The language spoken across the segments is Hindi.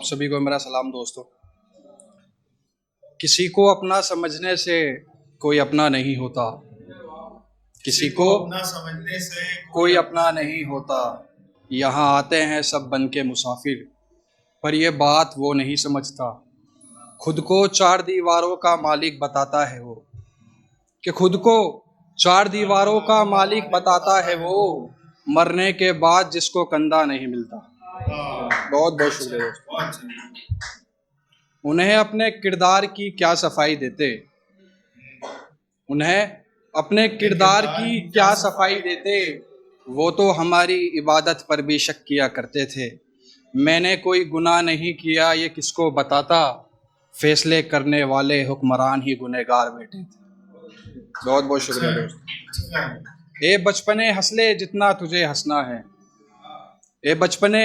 आप सभी को मेरा सलाम दोस्तों। किसी को अपना समझने से कोई अपना नहीं होता, किसी को अपना समझने से कोई अपना नहीं होता। यहाँ आते हैं सब बन के मुसाफिर, पर ये बात वो नहीं समझता। खुद को चार दीवारों का मालिक बताता है वो, कि खुद को चार दीवारों का मालिक बताता है वो, मरने के बाद जिसको कंधा नहीं मिलता। बहुत बहुत शुक्रिया दोस्तों। उन्हें अपने किरदार की क्या सफाई देते, उन्हें अपने किरदार की क्या सफाई देते। वो तो हमारी इबादत पर भी शक किया करते थे। मैंने कोई गुनाह नहीं किया ये किसको बताता, फैसले करने वाले हुक्मरान ही गुनहगार बैठे थे। बहुत बहुत शुक्रिया दोस्तों। ए बचपने हंसले जितना तुझे हंसना है, ए बचपने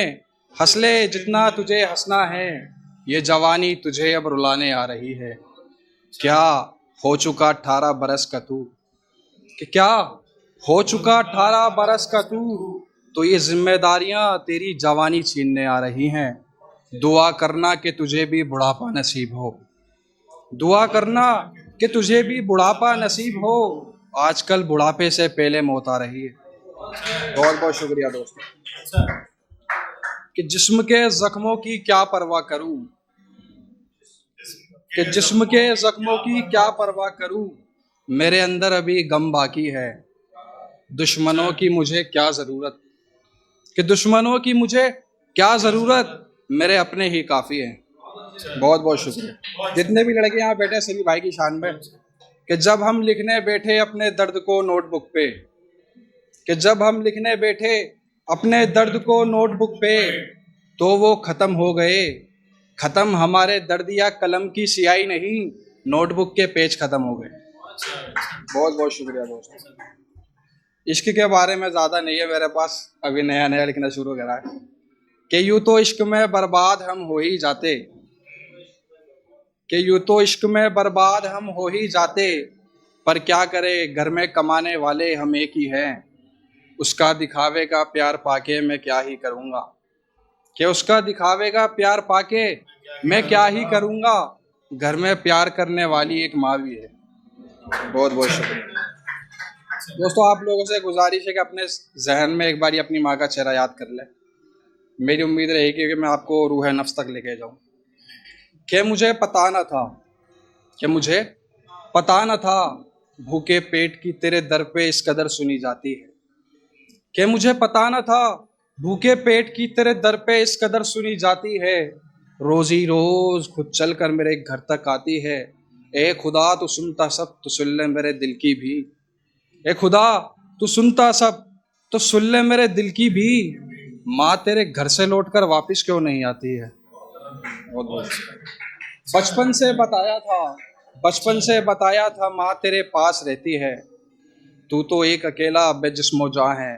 हंसले जितना तुझे हंसना है, ये जवानी तुझे अब रुलाने आ रही है। क्या हो चुका 18 बरस का तू, कि क्या हो चुका 18 बरस का तू, तो ये जिम्मेदारियां तेरी जवानी छीनने आ रही हैं। दुआ करना कि तुझे भी बुढ़ापा नसीब हो, दुआ करना कि तुझे भी बुढ़ापा नसीब हो। आजकल बुढ़ापे से पहले मौत आ रही है। बहुत बहुत शुक्रिया दोस्तों। कि जिस्म के जख्मों की क्या परवाह करूं, कि जिस्म के जख्मों की क्या परवाह करूं, मेरे अंदर अभी गम बाकी है। दुश्मनों की मुझे क्या ज़रूरत, कि दुश्मनों की मुझे क्या ज़रूरत, मेरे अपने ही काफ़ी हैं। बहुत बहुत शुक्रिया। जितने भी लड़के यहाँ बैठे सभी भाई की शान में, कि जब हम लिखने बैठे अपने दर्द को नोटबुक पे, कि जब हम लिखने बैठे अपने दर्द को नोटबुक पे, तो वो ख़त्म हो गए। ख़त्म हमारे दर्द या कलम की स्याही नहीं, नोटबुक के पेज ख़त्म हो गए। बहुत बहुत शुक्रिया दोस्तों। इश्क के बारे में ज़्यादा नहीं है मेरे पास, अभी नया नया लिखना शुरू करा है। कि यूँ तो इश्क में बर्बाद हम हो ही जाते, कि यूँ तो इश्क में बर्बाद हम हो ही जाते, पर क्या करे घर में कमाने वाले हम एक ही हैं। उसका दिखावे का प्यार पाके मैं क्या ही करूँगा, कि उसका दिखावे का प्यार पाके मैं क्या ही करूँगा। घर में प्यार करने वाली एक माँ भी है। बहुत बहुत शुक्रिया दोस्तों। आप लोगों से गुजारिश है कि अपने जहन में एक बार अपनी माँ का चेहरा याद कर लें। मेरी उम्मीद रहेगी कि मैं आपको रूह नफ्स तक लेके जाऊँ। कि मुझे पता न था, कि मुझे पता न था, भूखे पेट की तेरे दर पे इस कदर सुनी जाती है। कि मुझे पता न था, भूखे पेट की तेरे दर पे इस कदर सुनी जाती है। रोजी रोज खुद चल कर मेरे घर तक आती है। ए खुदा तू सुनता सब तो सुन ले मेरे दिल की भी, ए खुदा तू सुनता सब तो सुन ले मेरे दिल की भी। माँ तेरे घर से लौटकर वापस क्यों नहीं आती है। बहुत बहुत बचपन से बताया था, बचपन से बताया था माँ तेरे पास रहती है। तू तो एक अकेला बेजिस्मो जाँ है,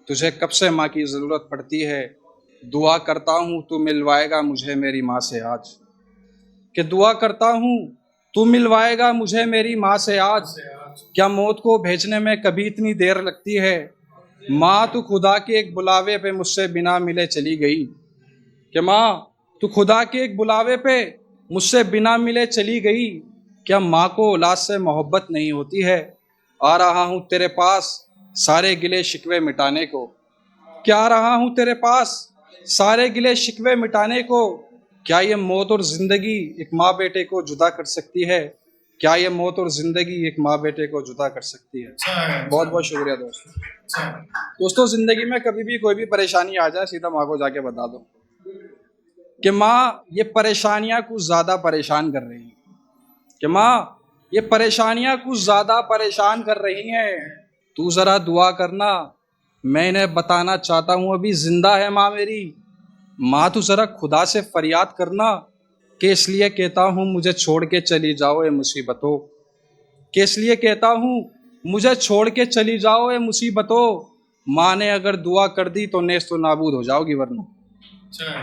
तुझे कब से माँ की ज़रूरत पड़ती है। दुआ करता हूँ तू मिलवाएगा मुझे मेरी माँ से आज, कि दुआ करता हूँ तू मिलवाएगा मुझे मेरी माँ से आज। क्या मौत को भेजने में कभी इतनी देर लगती है। माँ तू खुदा के एक बुलावे पे मुझसे बिना मिले चली गई, कि माँ तू खुदा के एक बुलावे पे मुझसे बिना मिले चली गई। क्या माँ को औलाद से मोहब्बत नहीं होती है। आ रहा हूँ तेरे पास सारे गिले शिकवे मिटाने को, क्या आ रहा हूँ तेरे पास सारे गिले शिकवे मिटाने को। क्या ये मौत और ज़िंदगी एक माँ बेटे को जुदा कर सकती है। क्या ये मौत और ज़िंदगी एक माँ बेटे को जुदा कर सकती है। बहुत बहुत शुक्रिया दोस्तों। ज़िंदगी में कभी भी कोई भी परेशानी आ जाए सीधा माँ को जाके बता दो कि माँ ये परेशानियाँ कुछ ज़्यादा परेशान कर रही हैं, कि माँ ये परेशानियाँ कुछ ज़्यादा परेशान कर रही हैं। तू ज़रा दुआ करना, मैं इन्हें बताना चाहता हूँ अभी ज़िंदा है माँ मेरी। माँ तू ज़रा खुदा से फरियाद करना, कि इसलिए कहता हूँ मुझे छोड़ के चली जाओ ए मुसीबतों, कि इसलिए कहता हूँ मुझे छोड़ के चली जाओ ए मुसीबतों। माँ ने अगर दुआ कर दी तो नेस्त नाबूद हो जाओगी वरना।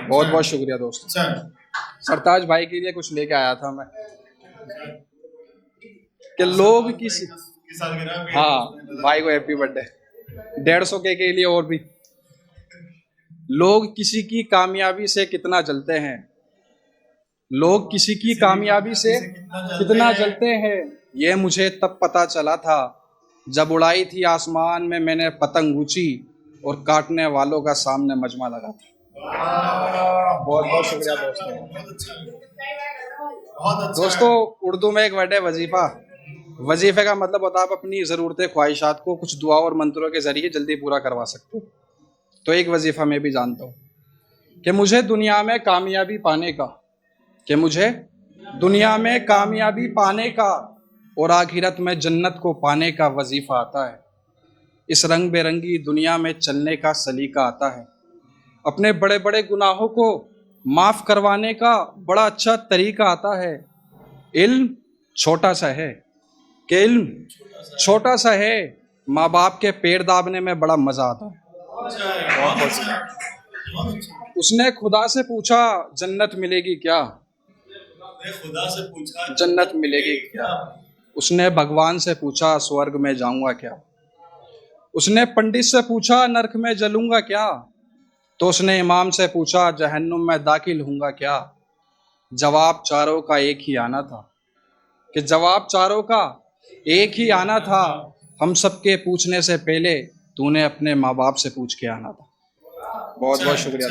बहुत बहुत शुक्रिया दोस्तों। सरताज भाई के लिए कुछ लेके आया था मैं, कि लोग किसी, हाँ भाई को हैप्पी बर्थडे। 150 के लिए और भी। लोग किसी की कामयाबी से कितना जलते हैं, लोग किसी की कामयाबी से कितना जलते हैं, ये मुझे तब पता चला था जब उड़ाई थी आसमान में मैंने पतंग ऊंची और काटने वालों का सामने मजमा लगा था। बहुत बहुत शुक्रिया दोस्तों। दोस्तों, उर्दू में एक वर्ड है वजीफा। वजीफे का मतलब होता है आप अपनी ज़रूरतें ख्वाहिशात को कुछ दुआ और मंत्रों के ज़रिए जल्दी पूरा करवा सकते हो। तो एक वजीफ़ा मैं भी जानता हूँ कि मुझे दुनिया में कामयाबी पाने का, कि मुझे दुनिया में कामयाबी पाने का और आखिरत में जन्नत को पाने का वजीफ़ा आता है। इस रंग बिरंगी दुनिया में चलने का सलीका आता है। अपने बड़े बड़े गुनाहों को माफ़ करवाने का बड़ा अच्छा तरीका आता है। इल्म छोटा सा है, कि इल्म छोटा सा है, माँ बाप के पैर दाबने में बड़ा मज़ा आता है। उसने खुदा से पूछा जन्नत मिलेगी क्या, खुदा से पूछा जन्नत मिलेगी क्या। उसने भगवान से पूछा स्वर्ग में जाऊंगा क्या। उसने पंडित से पूछा नरक में जलूंगा क्या। तो उसने इमाम से पूछा जहन्नुम में दाखिल होऊंगा क्या। जवाब चारों का एक ही आना था, कि जवाब चारों का एक ही आना था। हम सबके पूछने से पहले तूने अपने माँ बाप से पूछ के आना था। बहुत बहुत शुक्रिया।